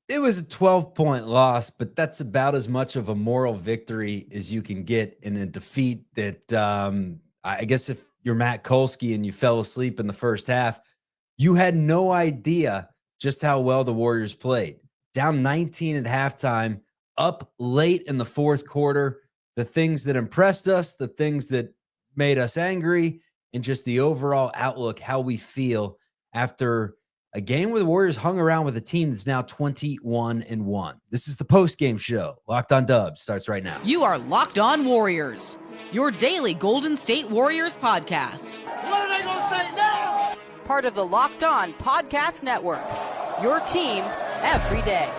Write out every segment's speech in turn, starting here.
It was a 12-point loss, but that's about as much of a moral victory as you can get in a defeat that I guess if you're Matt Kolsky and you fell asleep in the first half, you had no idea just how well the Warriors played. Down 19 at halftime, up late in the fourth quarter. The things that impressed us, the things that made us angry, and just the overall outlook, how we feel after a game where the Warriors hung around with a team that's now 21-1. This is the post-game show. Locked on Dubs starts right now. You are Locked On Warriors, your daily Golden State Warriors podcast. What are they going to say now? Part of the Locked On Podcast Network, your team every day.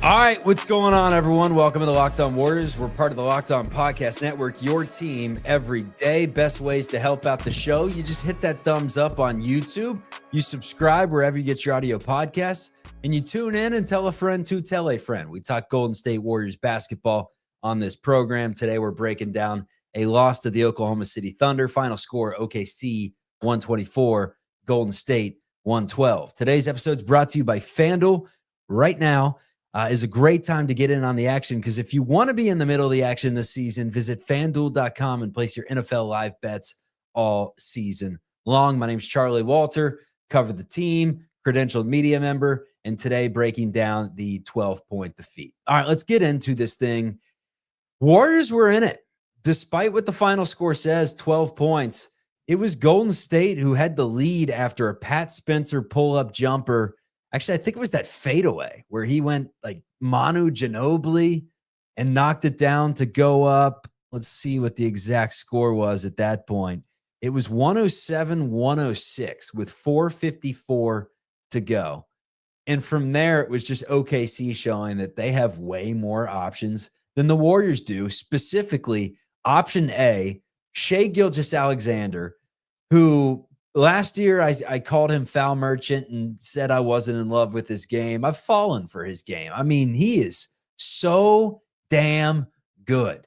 All right, what's going on, everyone? Welcome to the Locked On Warriors. We're part of the Locked On Podcast Network, your team every day. Best ways to help out the show, you just hit that thumbs up on YouTube, you subscribe wherever you get your audio podcasts, and you tune in and tell a friend to tell a friend. We talk Golden State Warriors basketball on this program. Today, we're breaking down a loss to the Oklahoma City Thunder. Final score, OKC 124, Golden State 112. Today's episode is brought to you by FanDuel. Right now, is a great time to get in on the action because if you want to be in the middle of the action this season, visit FanDuel.com and place your NFL live bets all season long. My name's Charlie Walter, cover the team, credentialed media member, and today breaking down the 12-point defeat. All right, let's get into this thing. Warriors were in it. Despite what the final score says, 12 points, it was Golden State who had the lead after a Pat Spencer pull-up jumper. Actually, I think it was that fadeaway where he went like Manu Ginobili and knocked it down to go up. Let's see what the exact score was at that point. It was 107-106 with 4:54 to go. And from there, it was just OKC showing that they have way more options than the Warriors do. Specifically, option A, Shai Gilgeous-Alexander, who last year, I called him foul merchant and said I wasn't in love with his game. I've fallen for his game. I mean, he is so damn good.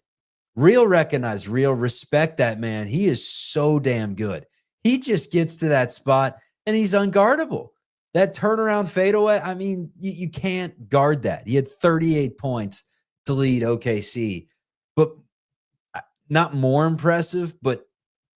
Real recognize, real respect that man. He is so damn good. He just gets to that spot and he's unguardable. That turnaround fadeaway, I mean, you can't guard that. He had 38 points to lead OKC. But not more impressive, but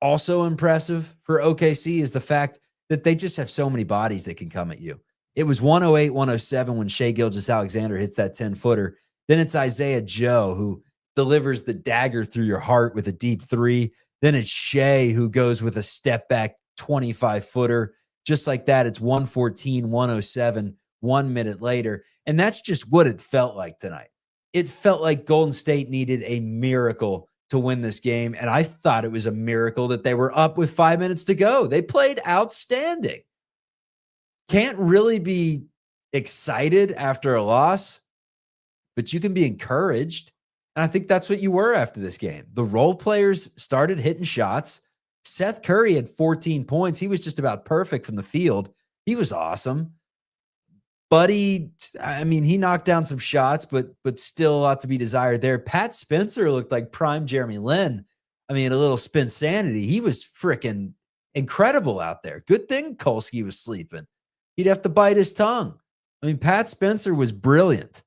also impressive for OKC is the fact that they just have so many bodies that can come at you. It was 108-107 when Shai Gilgeous-Alexander hits that 10-footer. Then it's Isaiah Joe who delivers the dagger through your heart with a deep three. Then it's Shai who goes with a step-back 25-footer. Just like that, it's 114-107 1 minute later. And that's just what it felt like tonight. It felt like Golden State needed a miracle to win this game. And I thought it was a miracle that they were up with 5 minutes to go. They played outstanding. Can't really be excited after a loss, but you can be encouraged. And I think that's what you were after this game. The role players started hitting shots. Seth Curry had 14 points. He was just about perfect from the field. He was awesome. Buddy, I mean, he knocked down some shots, but still a lot to be desired there. Pat Spencer looked like prime Jeremy Lin. I mean, a little spin sanity. He was freaking incredible out there. Good thing Kolsky was sleeping. He'd have to bite his tongue. I mean, Pat Spencer was brilliant.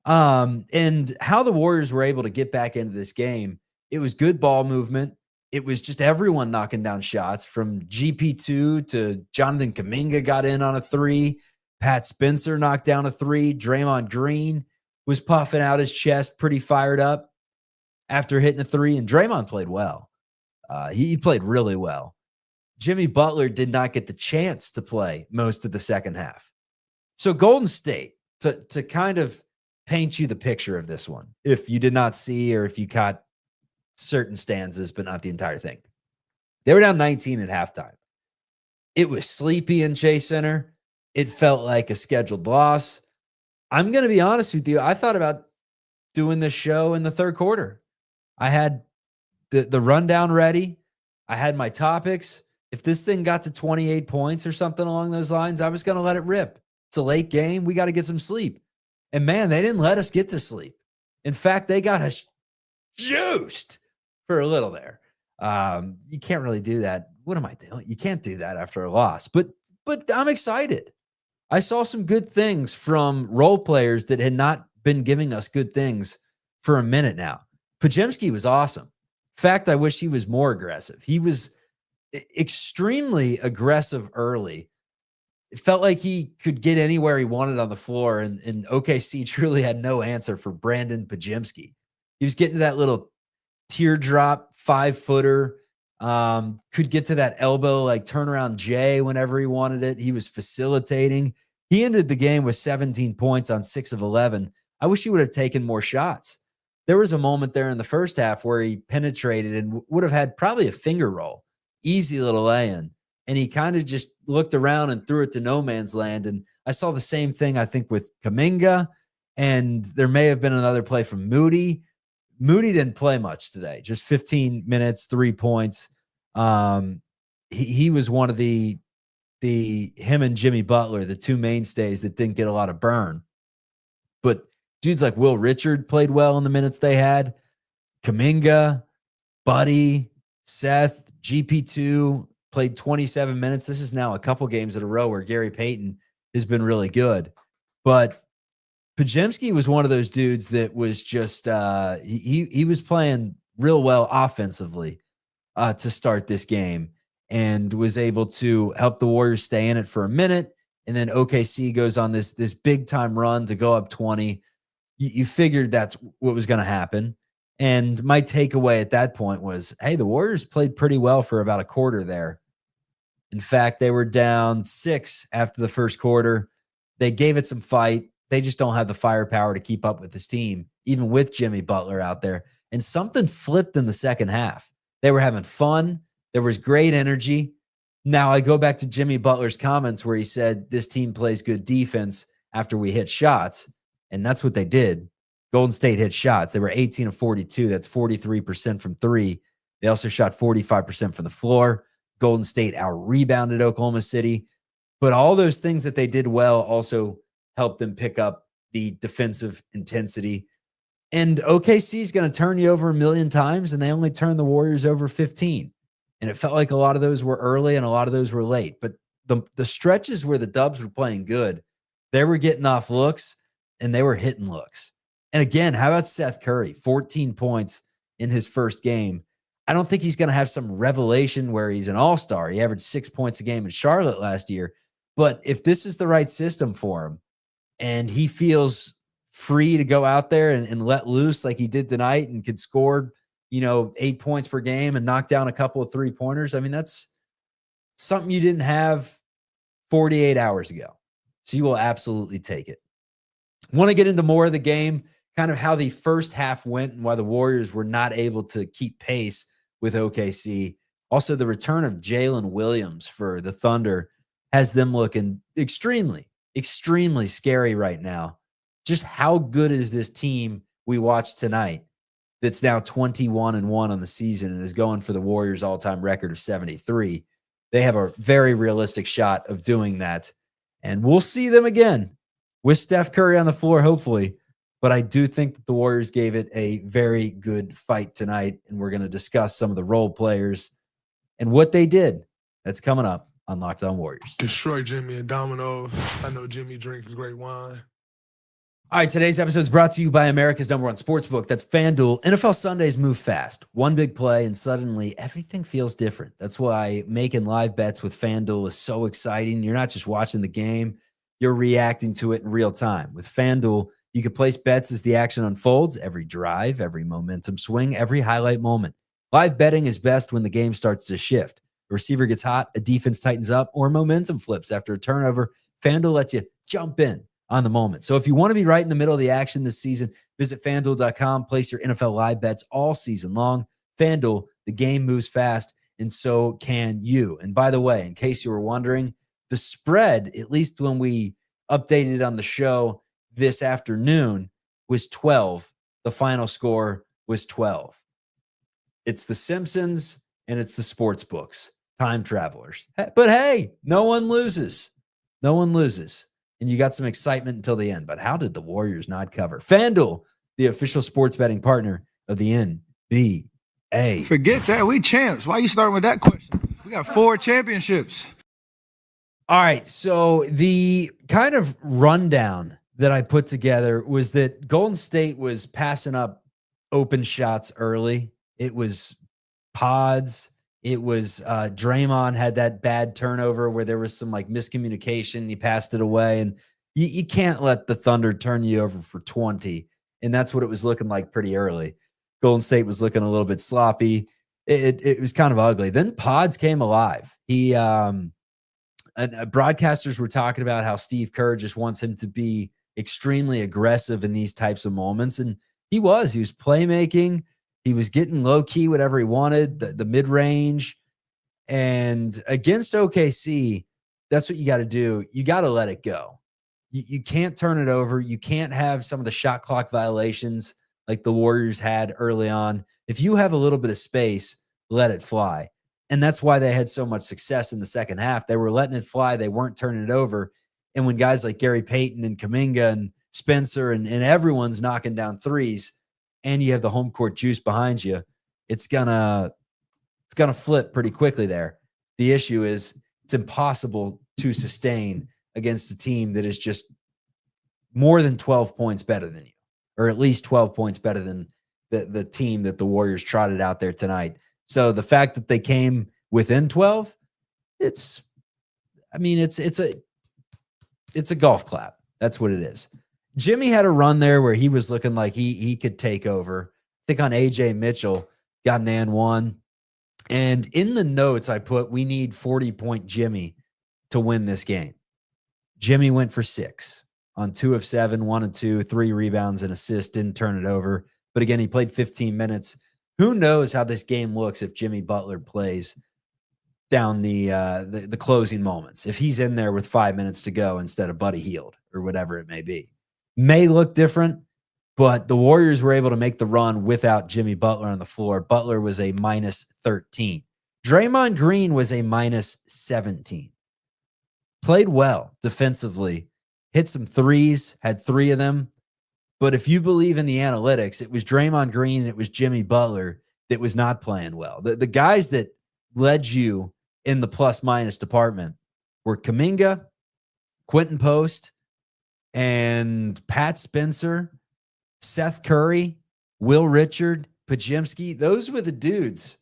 And how the Warriors were able to get back into this game, it was good ball movement. It was just everyone knocking down shots from GP2 to Jonathan Kuminga got in on a three. Pat Spencer knocked down a three. Draymond Green was puffing out his chest, pretty fired up after hitting a three. And Draymond played well. He played really well. Jimmy Butler did not get the chance to play most of the second half. So Golden State, to kind of paint you the picture of this one, if you did not see or if you caught certain stanzas, but not the entire thing. They were down 19 at halftime. It was sleepy in Chase Center. It felt like a scheduled loss. I'm going to be honest with you. I thought about doing this show in the third quarter. I had the rundown ready. I had my topics. If this thing got to 28 points or something along those lines, I was going to let it rip. It's a late game. We got to get some sleep. And man, they didn't let us get to sleep. In fact, they got us juiced for a little there. You can't really do that. What am I doing? You can't do that after a loss. But I'm excited. I saw some good things from role players that had not been giving us good things for a minute now. Pajemski was awesome. In fact, I wish he was more aggressive. He was extremely aggressive early. It felt like he could get anywhere he wanted on the floor, and OKC truly had no answer for Brandon Pajemski. He was getting to that little teardrop 5-footer, could get to that elbow, like turnaround J whenever he wanted it. He was facilitating. He ended the game with 17 points on 6 of 11. I wish he would have taken more shots. There was a moment there in the first half where he penetrated and would have had probably a finger roll, easy little lay-in. And he kind of just looked around and threw it to no man's land. And I saw the same thing, I think, with Kuminga. And there may have been another play from Moody. Moody didn't play much today, just 15 minutes, 3 points. He was one of him and Jimmy Butler, the two mainstays that didn't get a lot of burn. But dudes like Will Richard played well in the minutes they had. Kuminga, Buddy, Seth, GP2 played 27 minutes. This is now a couple games in a row where Gary Payton has been really good. But Pajemski was one of those dudes that was just he was playing real well offensively to start this game and was able to help the Warriors stay in it for a minute. And then OKC goes on this big time run to go up 20. You figured that's what was going to happen. And my takeaway at that point was, hey, the Warriors played pretty well for about a quarter there. In fact, they were down 6 after the first quarter. They gave it some fight. They just don't have the firepower to keep up with this team, even with Jimmy Butler out there. And something flipped in the second half. They were having fun. There was great energy. Now I go back to Jimmy Butler's comments where he said this team plays good defense after we hit shots. And that's what they did. Golden State hit shots. They were 18 of 42. That's 43% from three. They also shot 45% from the floor. Golden State out-rebounded Oklahoma City. But all those things that they did well also helped them pick up the defensive intensity. And OKC is going to turn you over a million times, and they only turned the Warriors over 15. And it felt like a lot of those were early and a lot of those were late. But the stretches where the Dubs were playing good, they were getting off looks, and they were hitting looks. And again, how about Seth Curry? 14 points in his first game. I don't think he's going to have some revelation where he's an all-star. He averaged 6 points a game in Charlotte last year. But if this is the right system for him and he feels free to go out there and let loose like he did tonight and could score, 8 points per game and knock down a couple of three-pointers, I mean, that's something you didn't have 48 hours ago. So you will absolutely take it. Want to get into more of the game, kind of how the first half went and why the Warriors were not able to keep pace with OKC. Also, the return of Jalen Williams for the Thunder has them looking extremely, extremely scary right now. Just how good is this team we watched tonight that's now 21-1 on the season and is going for the Warriors' all-time record of 73? They have a very realistic shot of doing that. And we'll see them again with Steph Curry on the floor, hopefully. But I do think that the Warriors gave it a very good fight tonight, and we're going to discuss some of the role players and what they did. That's coming up on Locked On Warriors. Destroy Jimmy and Domino's. I know Jimmy drinks great wine. All right, today's episode is brought to you by America's #1 sportsbook. That's FanDuel. NFL Sundays move fast. One big play, and suddenly everything feels different. That's why making live bets with FanDuel is so exciting. You're not just watching the game, you're reacting to it in real time. With FanDuel, you can place bets as the action unfolds, every drive, every momentum swing, every highlight moment. Live betting is best when the game starts to shift. A receiver gets hot, a defense tightens up, or momentum flips after a turnover. FanDuel lets you jump in on the moment. So if you want to be right in the middle of the action this season, visit FanDuel.com, place your NFL live bets all season long. FanDuel, the game moves fast, and so can you. And by the way, in case you were wondering, the spread, at least when we updated on the show this afternoon, was 12. The final score was 12. It's the Simpsons and it's the sports books, time travelers. But hey, no one loses. No one loses. And you got some excitement until the end. But how did the Warriors not cover? FanDuel, the official sports betting partner of the NBA. Hey, Forget that. We champs. Why you starting with that question? We got 4 championships. all right. So the kind of rundown that I put together was that Golden State was passing up open shots early. It was pods. It was Draymond had that bad turnover where there was some like miscommunication. He passed it away, and you can't let the Thunder turn you over for 20. And that's what it was looking like pretty early. Golden State was looking a little bit sloppy. It was kind of ugly. Then pods came alive. Broadcasters were talking about how Steve Kerr just wants him to be extremely aggressive in these types of moments. And he was playmaking. He was getting low key, whatever he wanted, the mid range. And against OKC, that's what you got to do. You got to let it go. You can't turn it over. You can't have some of the shot clock violations like the Warriors had early on. If you have a little bit of space, let it fly. And that's why they had so much success in the second half. They were letting it fly. They weren't turning it over. And when guys like Gary Payton and Kuminga and Spencer and everyone's knocking down threes, and you have the home court juice behind you, it's gonna flip pretty quickly there. The issue is it's impossible to sustain against a team that is just more than 12 points better than you, or at least 12 points better than the team that the Warriors trotted out there tonight. So the fact that they came within 12, it's a golf clap. That's what it is. Jimmy had a run there where he was looking like he could take over. I think on AJ Mitchell, got an and one. And in the notes I put, we need 40-point Jimmy to win this game. Jimmy went for 6 on 2 of 7, 1 of 2, 3 rebounds and assists, didn't turn it over. But again, he played 15 minutes. Who knows how this game looks if Jimmy Butler plays down the closing moments, if he's in there with 5 minutes to go instead of Buddy Hield or whatever it may be. May look different, but the Warriors were able to make the run without Jimmy Butler on the floor. Butler was a minus 13. Draymond Green was a minus 17. Played well defensively, hit some threes, had 3 of them. But if you believe in the analytics, it was Draymond Green and it was Jimmy Butler that was not playing well. The guys that led you in the plus-minus department were Kuminga, Quentin Post, and Pat Spencer, Seth Curry, Will Richard, Pajemski. Those were the dudes,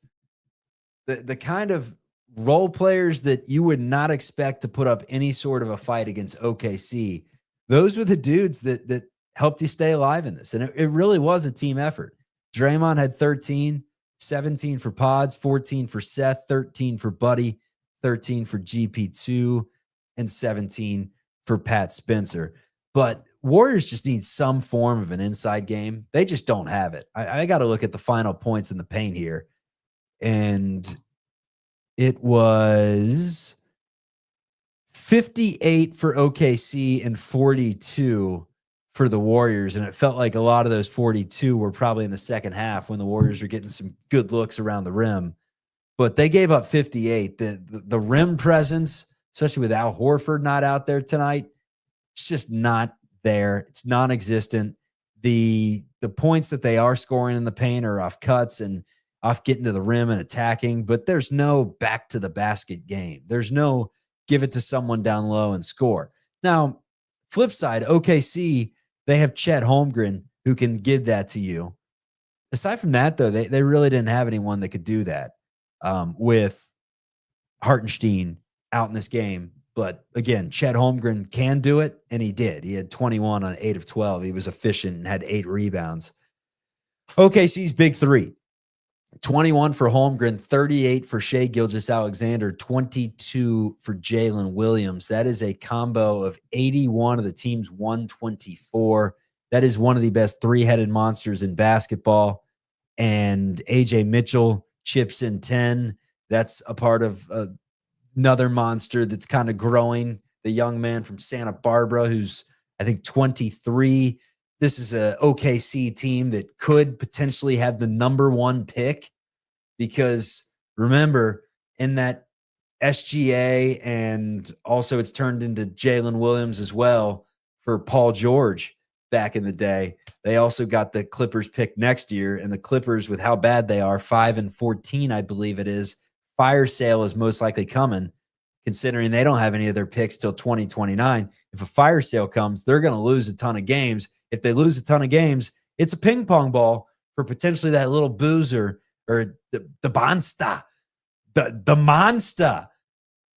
the kind of role players that you would not expect to put up any sort of a fight against OKC. Those were the dudes that helped you stay alive in this. And it really was a team effort. Draymond had 13, 17 for Pods, 14 for Seth, 13 for Buddy, 13 for GP2, and 17 for Pat Spencer. But Warriors just need some form of an inside game. They just don't have it. I got to look at the final points in the paint here. And it was 58 for OKC and 42 for the Warriors. And it felt like a lot of those 42 were probably in the second half when the Warriors were getting some good looks around the rim. But they gave up 58. The rim presence, especially with Al Horford not out there tonight, it's just not there. It's non-existent. The points that they are scoring in the paint are off cuts and off getting to the rim and attacking, but there's no back to the basket game. There's no give it to someone down low and score. Now, flip side, OKC, they have Chet Holmgren who can give that to you. Aside from that, though, they really didn't have anyone that could do that with Hartenstein out in this game. But again, Chet Holmgren can do it, and he did. He had 21 on 8 of 12. He was efficient and had 8 rebounds. OKC's big three. 21 for Holmgren, 38 for Shai Gilgeous-Alexander, 22 for Jalen Williams. That is a combo of 81 of the team's 124. That is one of the best three-headed monsters in basketball. And AJ Mitchell chips in 10. That's a part of another monster that's kind of growing. The young man from Santa Barbara who's, I think, 23. This is a OKC team that could potentially have the number 1 pick because remember in that SGA and also it's turned into Jalen Williams as well for Paul George. back in the day. They also got the Clippers pick next year, and the Clippers, with how bad they are, 5-14, I believe it is. Fire sale is most likely coming, considering they don't have any of their picks till 2029. If a fire sale comes, they're going to lose a ton of games. If they lose a ton of games, it's a ping pong ball for potentially that little boozer or the monster. The monster.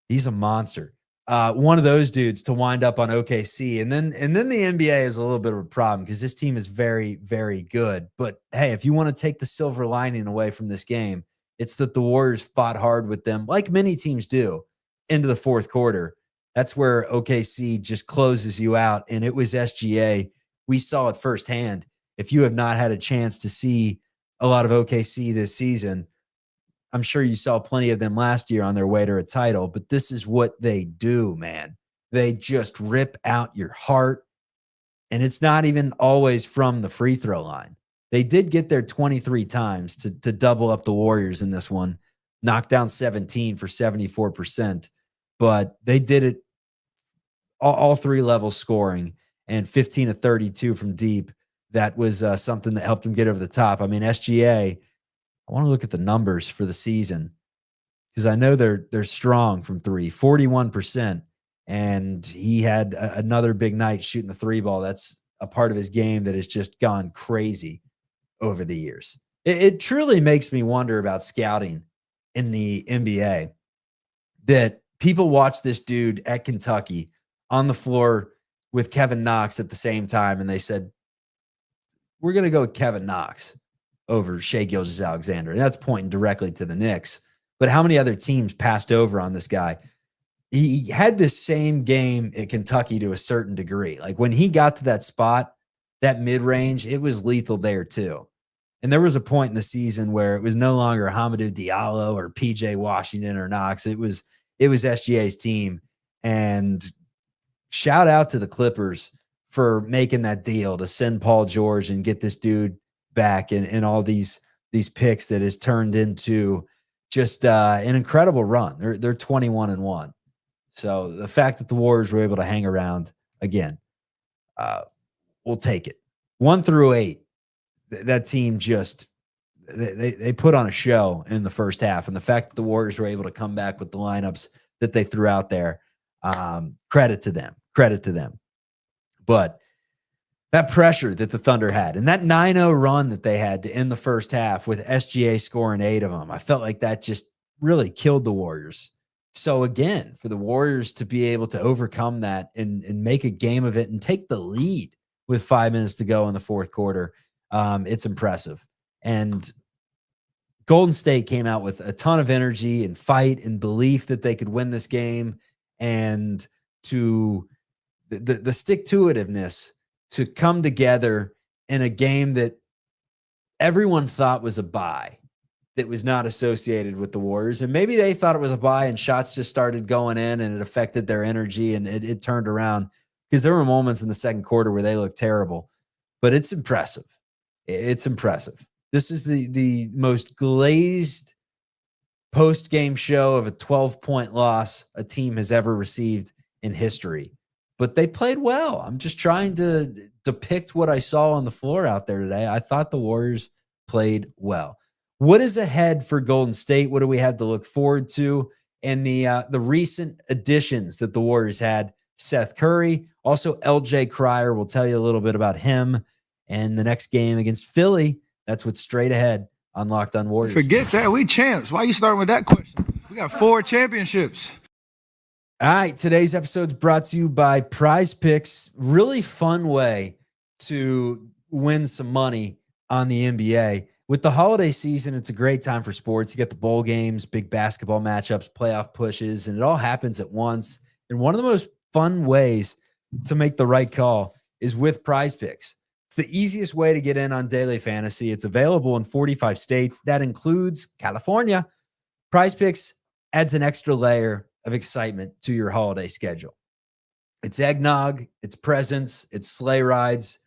He's a monster. One of those dudes to wind up on OKC. And then the NBA is a little bit of a problem because this team is very, very good. But hey, if you want to take the silver lining away from this game, it's that the Warriors fought hard with them, like many teams do, into the fourth quarter. That's where OKC just closes you out. And it was SGA. We saw it firsthand. If you have not had a chance to see a lot of OKC this season, I'm sure you saw plenty of them last year on their way to a title, but this is what they do, man. They just rip out your heart, and it's not even always from the free throw line. They did get there 23 times to double up the Warriors in this one, knock down 17 for 74%, but they did it all three levels scoring and 15 of 32 from deep. That was something that helped them get over the top. I mean, SGA, I want to look at the numbers for the season because I know they're strong from three, 41%. And he had another big night shooting the three ball. That's a part of his game that has just gone crazy over the years. It truly makes me wonder about scouting in the NBA, that people watch this dude at Kentucky on the floor with Kevin Knox at the same time, and they said, we're going to go with Kevin Knox over Shai Gilgeous-Alexander. And that's pointing directly to the Knicks. But how many other teams passed over on this guy? He had this same game at Kentucky to a certain degree. Like when he got to that spot, that mid-range, it was lethal there too. And there was a point in the season where it was no longer Hamidou Diallo or PJ Washington or Knox. It was SGA's team. And shout out to the Clippers for making that deal to send Paul George and get this dude back and all these picks that has turned into just an incredible run. They're 21-1. So the fact that the Warriors were able to hang around again, we'll take it. 1 through 8, that team just they put on a show in the first half, and the fact that the Warriors were able to come back with the lineups that they threw out there, credit to them. But that pressure that the Thunder had and that 9-0 run that they had to end the first half with SGA scoring 8 of them, I felt like that just really killed the Warriors. So again, for the Warriors to be able to overcome that and make a game of it and take the lead with 5 minutes to go in the fourth quarter, it's impressive. And Golden State came out with a ton of energy and fight and belief that they could win this game, and to the stick-to-itiveness to come together in a game that everyone thought was a bye, that was not associated with the Warriors. And maybe they thought it was a bye and shots just started going in and it affected their energy and it turned around, because there were moments in the second quarter where they looked terrible. But it's impressive. It's impressive. This is the most glazed post-game show of a 12-point loss a team has ever received in history. But they played well. I'm just trying to depict what I saw on the floor out there today. I thought the Warriors played well. What is ahead for Golden State? What do we have to look forward to? And the recent additions that the Warriors had, Seth Curry, also LJ Cryer. We'll tell you a little bit about him and the next game against Philly. That's what's straight ahead on Locked On Warriors. Forget that. We champs. Why are you starting with that question? We got 4 championships. All right, today's episode is brought to you by PrizePicks. Really fun way to win some money on the NBA. With the holiday season, it's a great time for sports. You get the bowl games, big basketball matchups, playoff pushes, and it all happens at once. And one of the most fun ways to make the right call is with PrizePicks. It's the easiest way to get in on daily fantasy. It's available in 45 states. That includes California. PrizePicks adds an extra layer of excitement to your holiday schedule. It's eggnog, it's presents, it's sleigh rides,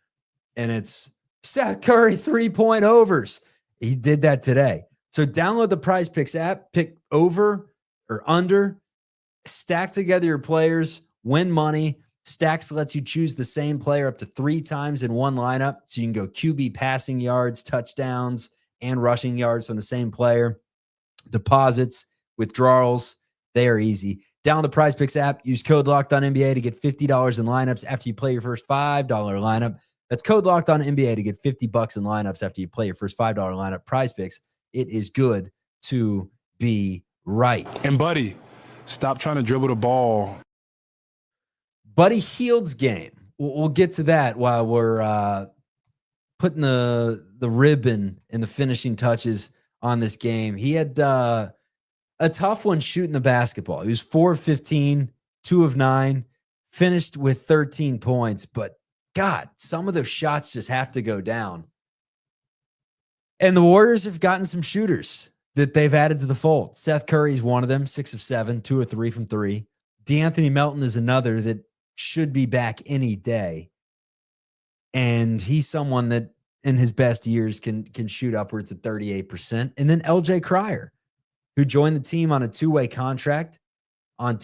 and it's Seth Curry 3-point overs. He did that today. So download the PrizePicks app, pick over or under, stack together your players, win money, Stacks lets you choose the same player up to 3 times in one lineup. So you can go QB passing yards, touchdowns, and rushing yards from the same player. Deposits, withdrawals, they are easy. Download the PrizePicks app. Use code LOCKEDONNBA to get $50 in lineups after you play your first $5 lineup. That's code LOCKEDONNBA to get $50 in lineups after you play your first $5 lineup. PrizePicks, it is good to be right. And buddy, stop trying to dribble the ball. Buddy Hield's game. We'll get to that while we're putting the ribbon and the finishing touches on this game. He had a tough one shooting the basketball. He was 4 of 15, 2 of 9, finished with 13 points. But God, some of those shots just have to go down. And the Warriors have gotten some shooters that they've added to the fold. Seth Curry is one of them, 6 of 7, 2 of 3 from 3. DeAnthony Melton is another that should be back any day. And he's someone that in his best years can shoot upwards of 38%. And then LJ Cryer, who joined the team on a 2-way contract on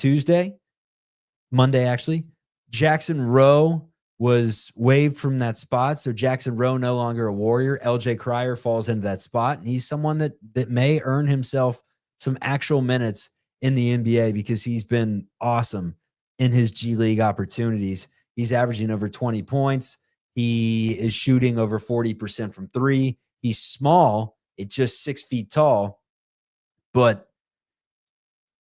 Monday actually. Jackson Rowe was waived from that spot. So Jackson Rowe no longer a Warrior. LJ Cryer falls into that spot. And he's someone that may earn himself some actual minutes in the NBA because he's been awesome in his G League opportunities. He's averaging over 20 points. He is shooting over 40% from 3. He's small. It's just 6 feet tall. But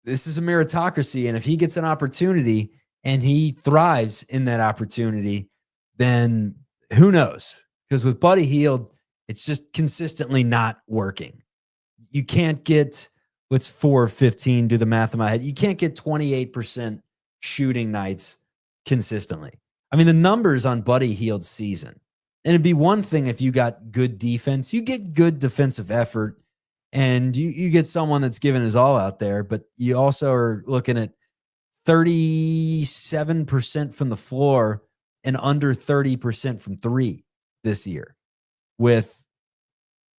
this is a meritocracy. And if he gets an opportunity and he thrives in that opportunity, then who knows? Because with Buddy Hield, it's just consistently not working. You can't get, what's 4 of 15, do the math in my head. You can't get 28% shooting nights consistently. I mean, the numbers on Buddy Hield's season, and it'd be one thing if you got good defense. You get good defensive effort, and you get someone that's giving his all out there, but you also are looking at 37% from the floor and under 30% from 3 this year, with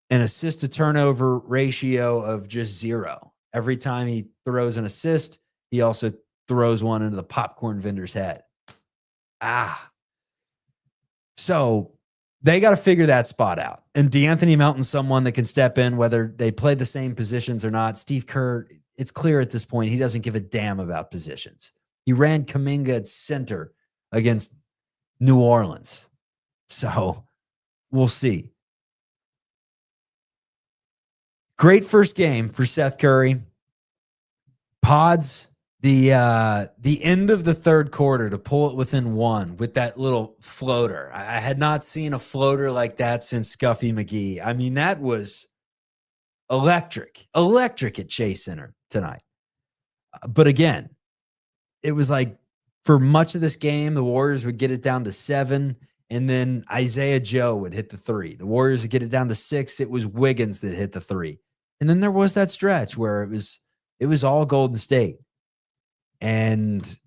an assist to turnover ratio of just 0. Every time he throws an assist, he also throws one into the popcorn vendor's head. So they got to figure that spot out. And DeAnthony Melton's someone that can step in, whether they play the same positions or not. Steve Kerr, it's clear at this point, he doesn't give a damn about positions. He ran Kuminga at center against New Orleans. So we'll see. Great first game for Seth Curry. Pods, the end of the third quarter to pull it within 1 with that little floater. I had not seen a floater like that since Scuffy McGee. I mean, that was electric at Chase Center tonight. But again, it was like for much of this game, the Warriors would get it down to 7, and then Isaiah Joe would hit the 3. The Warriors would get it down to 6. It was Wiggins that hit the 3. And then there was that stretch where it was all Golden State. And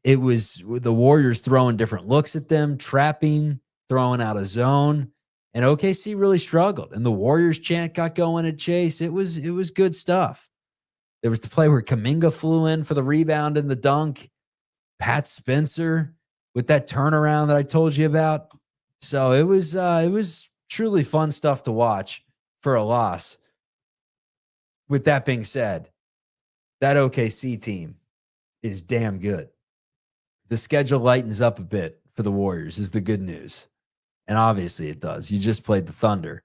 it was the Warriors throwing different looks at them, trapping, throwing out a zone. And OKC really struggled. And the Warriors chant got going at Chase. It was good stuff. There was the play where Kuminga flew in for the rebound and the dunk. Pat Spencer with that turnaround that I told you about. So it was truly fun stuff to watch for a loss. With that being said, that OKC team is damn good. The schedule lightens up a bit for the Warriors is the good news. And obviously it does. You just played the Thunder.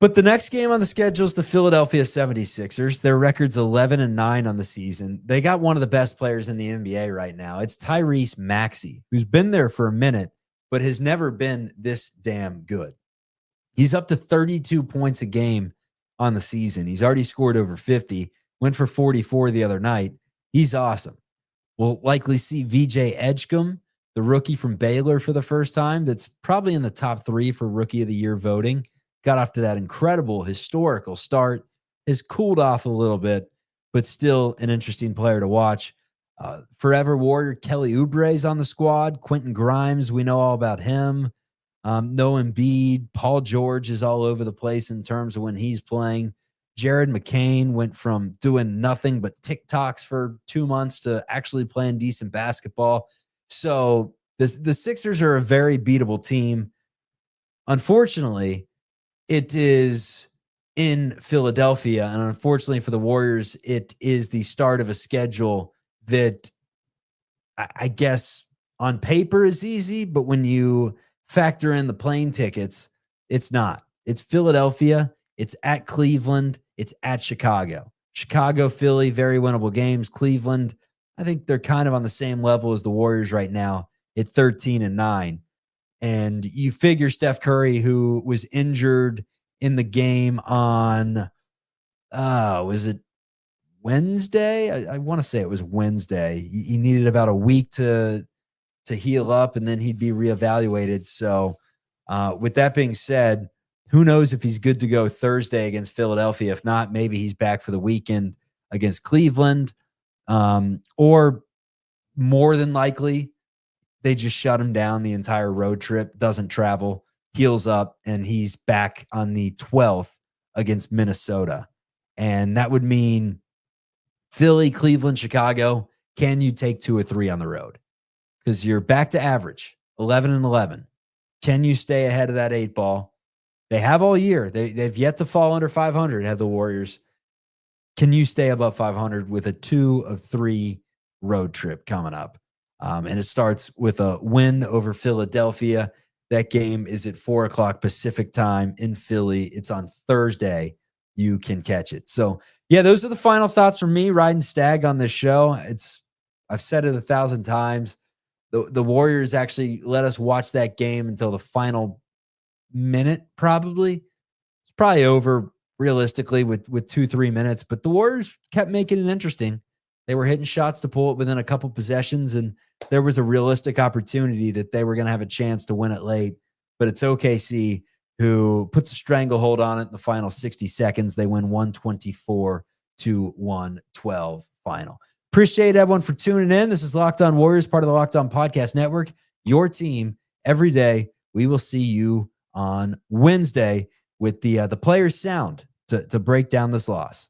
But the next game on the schedule is the Philadelphia 76ers. Their record's 11-9 on the season. They got one of the best players in the NBA right now. It's Tyrese Maxey, who's been there for a minute, but has never been this damn good. He's up to 32 points a game on the season. He's already scored over 50, went for 44 the other night. He's awesome. We'll likely see VJ Edgecombe, the rookie from Baylor, for the first time. That's probably in the top 3 for Rookie of the Year voting. Got off to that incredible historical start. Has cooled off a little bit, but still an interesting player to watch. Forever Warrior Kelly Oubre's on the squad. Quentin Grimes, we know all about him. No Embiid. Paul George is all over the place in terms of when he's playing. Jared McCain went from doing nothing but TikToks for 2 months to actually playing decent basketball. So the Sixers are a very beatable team. Unfortunately, it is in Philadelphia, and unfortunately for the Warriors, it is the start of a schedule that I guess on paper is easy, but when you factor in the plane tickets, it's not. It's Philadelphia, it's at Cleveland, it's at Chicago. Chicago, Philly, very winnable games. Cleveland, I think they're kind of on the same level as the Warriors right now at 13-9. And you figure Steph Curry, who was injured in the game on, was it Wednesday? I want to say it was Wednesday. He needed about a week to heal up, and then he'd be reevaluated. So with that being said, who knows if he's good to go Thursday against Philadelphia. If not, maybe he's back for the weekend against Cleveland. Or more than likely, they just shut him down the entire road trip, doesn't travel, heals up, and he's back on the 12th against Minnesota. And that would mean Philly, Cleveland, Chicago. Can you take 2 or 3 on the road? Because you're back to average, 11-11. Can you stay ahead of that 8 ball? They have all year. They've yet to fall under 500, have the Warriors. Can you stay above 500 with a 2 of 3 road trip coming up? And it starts with a win over Philadelphia. That game is at 4 o'clock Pacific time in Philly. It's on Thursday. You can catch it. So, yeah, those are the final thoughts from me riding Stag on this show. I've said it 1,000 times. The Warriors actually let us watch that game until the final minute, probably. It's probably over realistically with 2-3 minutes, but the Warriors kept making it interesting. They were hitting shots to pull it within a couple possessions, and there was a realistic opportunity that they were going to have a chance to win it late. But it's OKC who puts a stranglehold on it in the final 60 seconds. They win 124-112 final. Appreciate everyone for tuning in. This is Locked On Warriors, part of the Locked On Podcast Network, your team every day. We will see you on Wednesday with the players' sound to break down this loss.